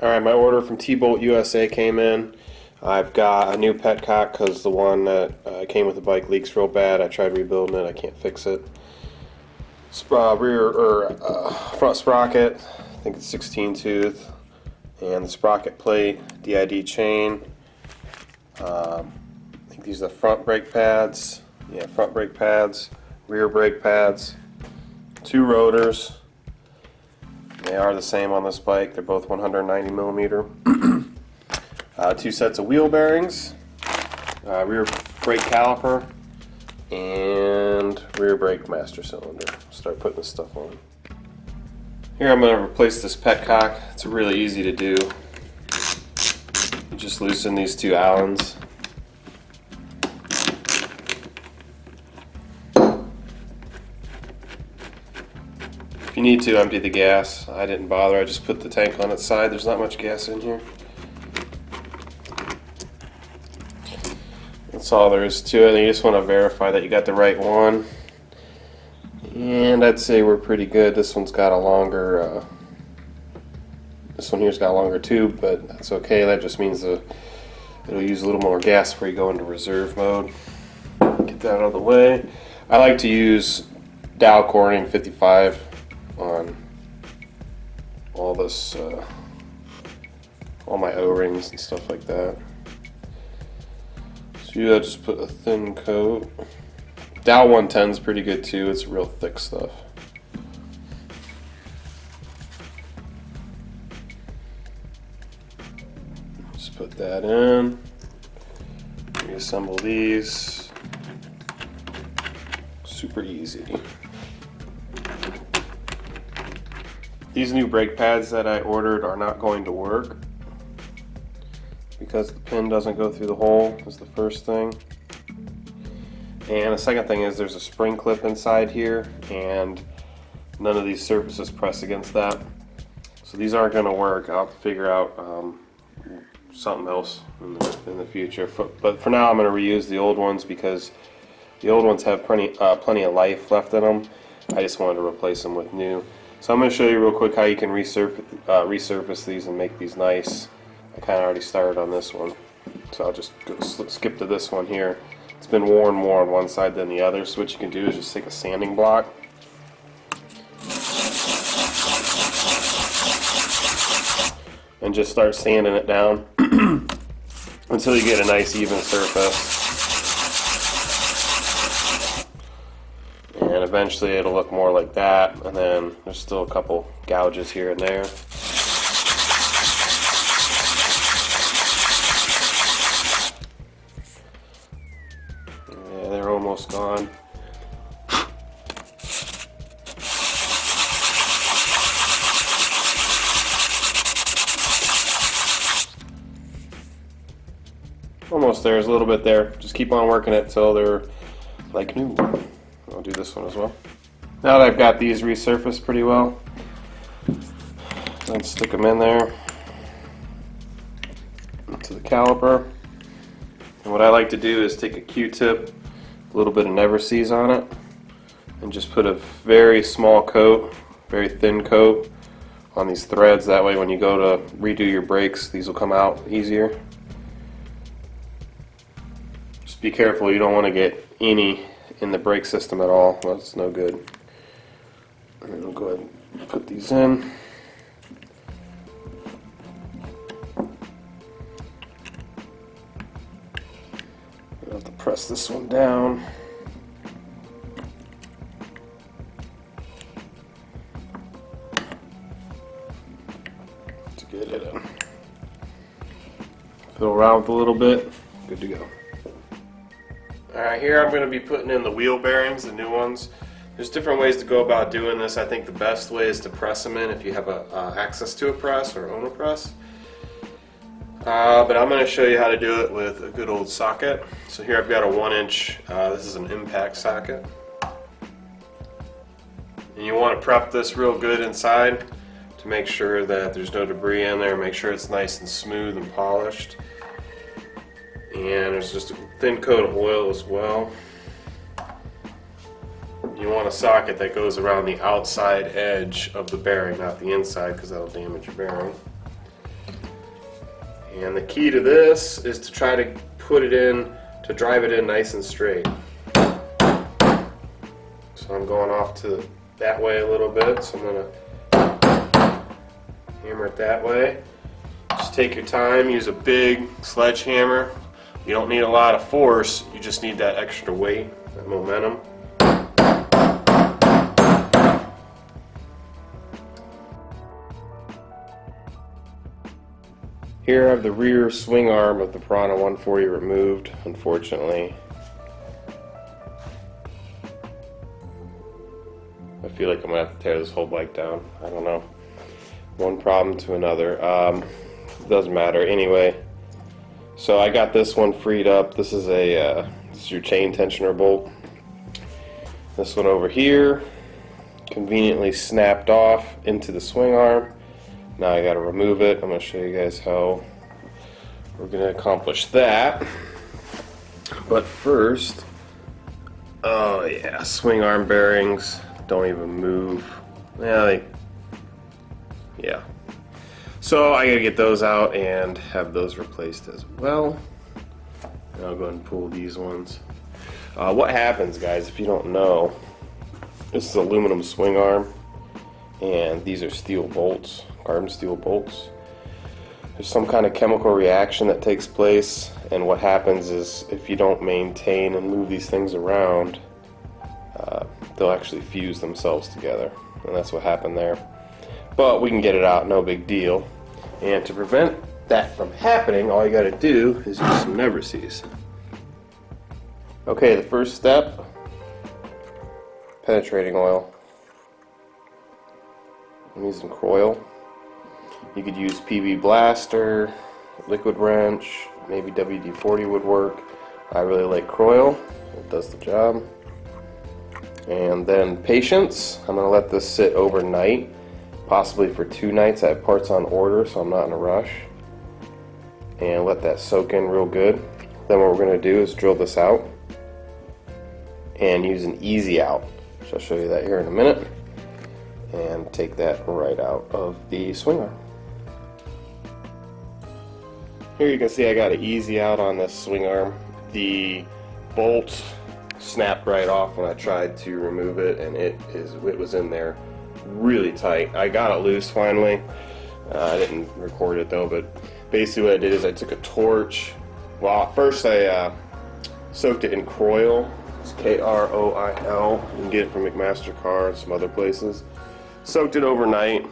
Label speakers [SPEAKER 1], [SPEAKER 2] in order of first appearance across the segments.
[SPEAKER 1] Alright, my order from T-Bolt USA came in. I've got a new petcock because the one that came with the bike leaks real bad. I tried rebuilding it, I can't fix it. Front sprocket, I think it's 16 tooth, and the sprocket plate, DID chain. I think these are the front brake pads. Yeah, front brake pads, rear brake pads, 2 rotors. They are the same on this bike. They're both 190 millimeter. 2 sets of wheel bearings, rear brake caliper, and rear brake master cylinder. Start putting this stuff on. Here I'm going to replace this petcock. It's really easy to do. You just loosen these 2 Allens. If you need to, empty the gas. I didn't bother, I just put the tank on its side. There's not much gas in here. That's all there is to it. You just want to verify that you got the right one. And I'd say we're pretty good. This one's got a longer, this one here's got a longer tube, but that's okay. That just means it'll use a little more gas before you go into reserve mode. Get that out of the way. I like to use Dow Corning 55 on all this, all my O-rings and stuff like that. So you just put a thin coat. Dow 110 is pretty good too. It's real thick stuff. Just put that in. Reassemble these. Super easy. These new brake pads that I ordered are not going to work because the pin doesn't go through the hole, is the first thing. And the second thing is there's a spring clip inside here and none of these surfaces press against that. So these aren't going to work. I'll have to figure out something else in the future. But for now I'm going to reuse the old ones because the old ones have plenty of life left in them. I just wanted to replace them with new. So I'm going to show you real quick how you can resurface these and make these nice. I kind of already started on this one, so I'll just skip to this one here. It's been worn more on one side than the other, so what you can do is just take a sanding block and just start sanding it down until you get a nice even surface. And eventually it'll look more like that, and then there's still a couple gouges here and there. Yeah, they're almost gone. Almost there, there's a little bit there. Just keep on working it till they're like new. I'll do this one as well. Now that I've got these resurfaced pretty well, let's stick them in there into the caliper. And what I like to do is take a Q-tip, a little bit of Never Seez on it, and just put a very small coat, very thin coat on these threads. That way when you go to redo your brakes, these will come out easier. Just be careful, you don't want to get any in the brake system at all. That's no good. And then we'll go ahead and put these in. I'll have to press this one down. To get it in. Fiddle around with a little bit. Good to go. Alright, here I'm going to be putting in the wheel bearings, the new ones. There's different ways to go about doing this. I think the best way is to press them in if you have access to a press or own a press. But I'm going to show you how to do it with a good old socket. So here I've got a 1-inch, this is an impact socket. And you want to prep this real good inside to make sure that there's no debris in there, make sure it's nice and smooth and polished. And there's just a thin coat of oil as well. You want a socket that goes around the outside edge of the bearing, not the inside, because that'll damage your bearing. And the key to this is to try to put it in, to drive it in nice and straight. So I'm going off to that way a little bit, so I'm going to hammer it that way. Just take your time, use a big sledgehammer. You don't need a lot of force, you just need that extra weight, that momentum. Here I have the rear swing arm of the Piranha 140 removed, unfortunately. I feel like I'm going to have to tear this whole bike down. I don't know. One problem to another. Doesn't matter. Anyway, so I got this one freed up. This is your chain tensioner bolt. This one over here conveniently snapped off into the swing arm. Now I got to remove it. I'm going to show you guys how we're going to accomplish that. But first, oh yeah, swing arm bearings don't even move. Yeah, so I got to get those out and have those replaced as well. And I'll go ahead and pull these ones. What happens, guys, if you don't know, this is aluminum swing arm, and these are steel bolts. Carbon steel bolts. There's some kind of chemical reaction that takes place, and what happens is if you don't maintain and move these things around, they'll actually fuse themselves together, and that's what happened there. But we can get it out, no big deal. And to prevent that from happening, all you got to do is use some Never-Seez. Okay, the first step, penetrating oil. I'm using Croil. You could use PB Blaster, Liquid Wrench, maybe WD-40 would work. I really like Croil, it does the job. And then patience, I'm going to let this sit overnight, possibly for 2 nights. I have parts on order, so I'm not in a rush. And let that soak in real good. Then what we're going to do is drill this out and use an easy out. So I'll show you that here in a minute. And take that right out of the swing arm. Here you can see I got an easy out on this swing arm. The bolt snapped right off when I tried to remove it, and it was in there really tight. I got it loose finally. I didn't record it though, but basically what I did is I took a torch. Well, first I soaked it in Croil. It's K-R-O-I-L. You can get it from McMaster-Carr and some other places. Soaked it overnight,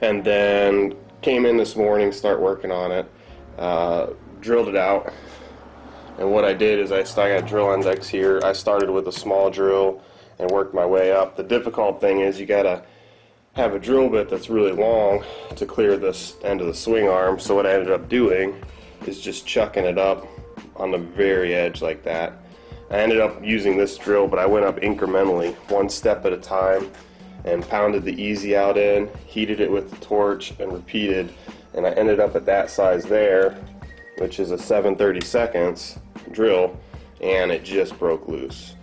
[SPEAKER 1] and then came in this morning, start working on it, drilled it out. And what I did is I got a drill index here. I started with a small drill and worked my way up. The difficult thing is you gotta have a drill bit that's really long to clear this end of the swing arm. So what I ended up doing is just chucking it up on the very edge like that. I ended up using this drill, but I went up incrementally, 1 step at a time, and pounded the easy out in, heated it with the torch, and repeated. And I ended up at that size there, which is a 7/32 drill, and it just broke loose.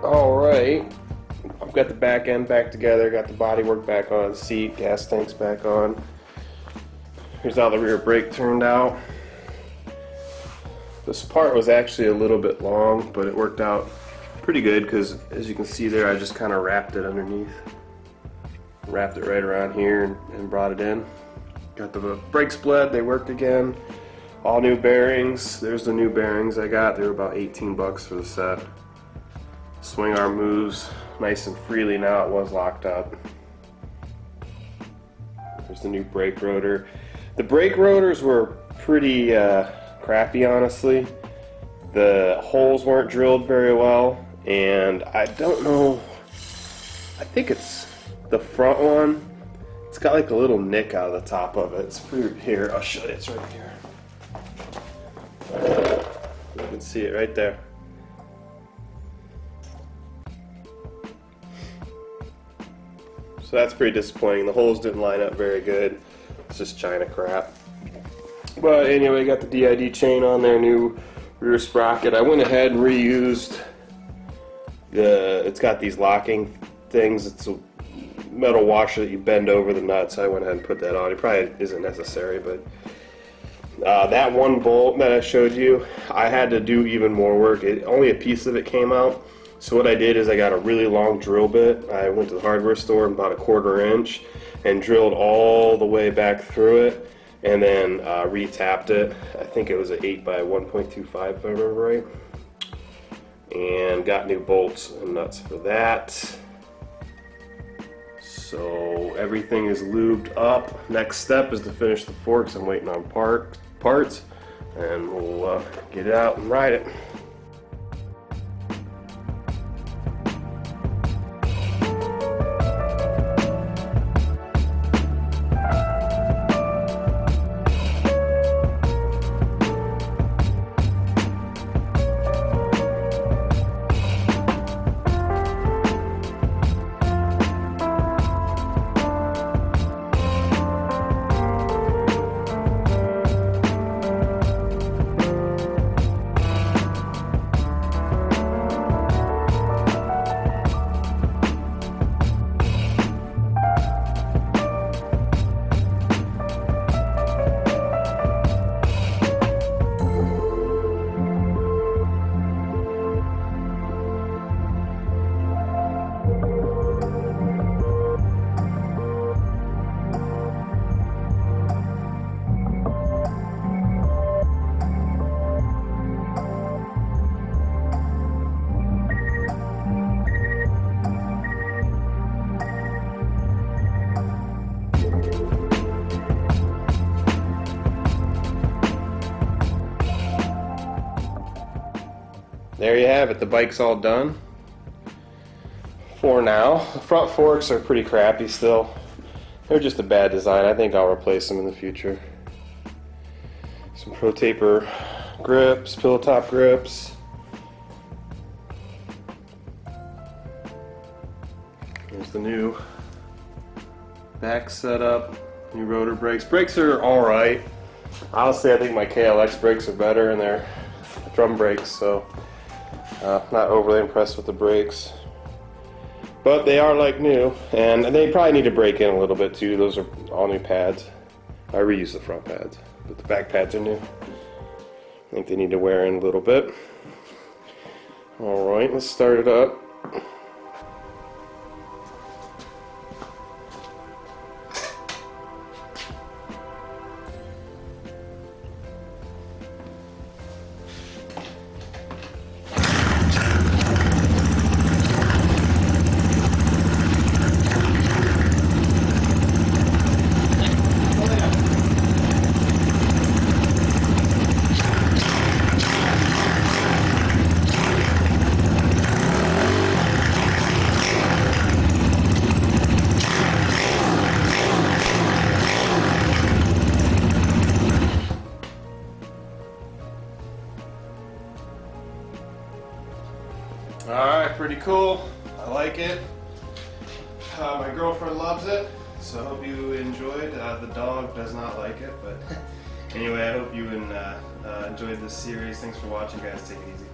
[SPEAKER 1] Alright, I've got the back end back together, got the bodywork back on, seat, gas tanks back on. Here's how the rear brake turned out. This part was actually a little bit long, but it worked out pretty good because, as you can see there, I just kind of wrapped it underneath. Wrapped it right around here and brought it in. Got the brakes bled, they worked again. All new bearings. There's the new bearings I got. They were about 18 bucks for the set. Swing arm moves nice and freely now. It was locked up. There's the new brake rotor. The brake rotors were pretty crappy, honestly. The holes weren't drilled very well, and I don't know. I think it's the front one It's got like a little nick out of the top of it. It's pretty, here, I'll show you, it's right here. You can see it right there. So that's pretty disappointing. The holes didn't line up very good. It's just China crap. But anyway, got the DID chain on there, new rear sprocket. I went ahead and reused it's got these locking things. It's a metal washer that you bend over the nuts. I went ahead and put that on. It probably isn't necessary, but that one bolt that I showed you, I had to do even more work. Only a piece of it came out. So what I did is I got a really long drill bit. I went to the hardware store and bought a 1/4 inch and drilled all the way back through it, and then re-tapped it. I think it was an 8 by 1.25 if I remember right. And got new bolts and nuts for that. So everything is lubed up. Next step is to finish the forks. I'm waiting on parts, and we'll get it out and ride it. There you have it, the bike's all done for now. The front forks are pretty crappy still. They're just a bad design. I think I'll replace them in the future. Some Pro Taper grips, pillow top grips. Here's the new back setup, new rotor brakes. Brakes are alright. Honestly, I think my KLX brakes are better, and they're drum brakes, so not overly impressed with the brakes, but they are like new, and they probably need to break in a little bit too. Those are all new pads. I reuse the front pads, but the back pads are new. I think they need to wear in a little bit. Alright, let's start it up. Alright, pretty cool. I like it. My girlfriend loves it, so I hope you enjoyed. The dog does not like it, but anyway, I hope you enjoyed this series. Thanks for watching, guys. Take it easy.